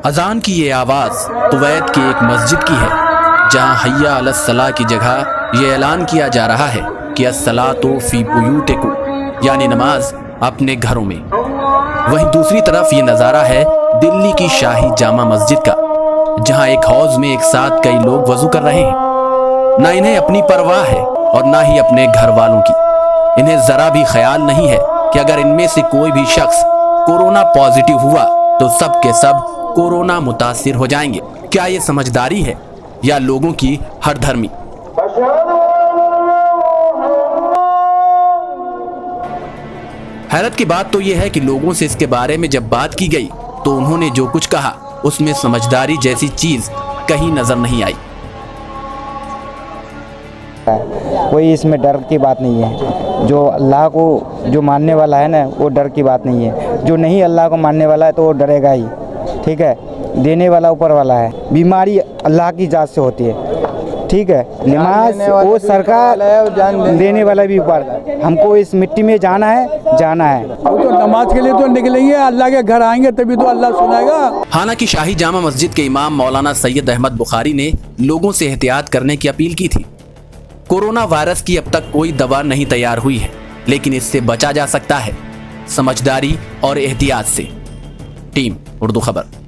اذان کی یہ آواز کویت کی ایک مسجد کی ہے، جہاں حی علی الصلاۃ کی جگہ یہ اعلان کیا جا رہا ہے کہ الصلاۃ فی بیوتکم، یعنی نماز اپنے گھروں میں۔ وہیں دوسری طرف یہ نظارہ ہے دلی کی شاہی جامع مسجد کا، جہاں ایک حوض میں ایک ساتھ کئی لوگ وضو کر رہے ہیں۔ نہ انہیں اپنی پرواہ ہے اور نہ ہی اپنے گھر والوں کی۔ انہیں ذرا بھی خیال نہیں ہے کہ اگر ان میں سے کوئی بھی شخص کورونا پازیٹیو ہوا تو سب کے سب کورونا متاثر ہو جائیں گے۔ کیا یہ سمجھداری ہے یا لوگوں کی ہر دھرمی؟ حیرت کی بات تو یہ ہے کہ لوگوں سے اس کے بارے میں جب بات کی گئی تو انہوں نے جو کچھ کہا اس میں سمجھداری جیسی چیز کہیں نظر نہیں آئی۔ کوئی اس میں ڈر کی بات نہیں ہے۔ جو اللہ کو جو ماننے والا ہے نا، وہ ڈر کی بات نہیں ہے۔ جو نہیں اللہ کو ماننے والا ہے تو وہ ڈرے گا ہی، ٹھیک ہے۔ دینے والا اوپر والا ہے، بیماری اللہ کی ذات سے ہوتی ہے، ٹھیک ہے۔ نماز وہ سرکار دینے والا بھی اوپر۔ ہم کو اس مٹی میں جانا ہے، جانا ہے۔ وہ تو نماز کے لیے تو نکلیں گے، اللہ کے گھر آئیں گے تبھی تو اللہ سنائے گا۔ حالانکہ شاہی جامع مسجد کے امام مولانا سید احمد بخاری نے لوگوں سے احتیاط کرنے کی اپیل کی تھی۔ کورونا وائرس کی اب تک کوئی دوا نہیں تیار ہوئی ہے، لیکن اس سے بچا جا سکتا ہے سمجھداری اور احتیاط سے۔ ٹیم اردو خبر۔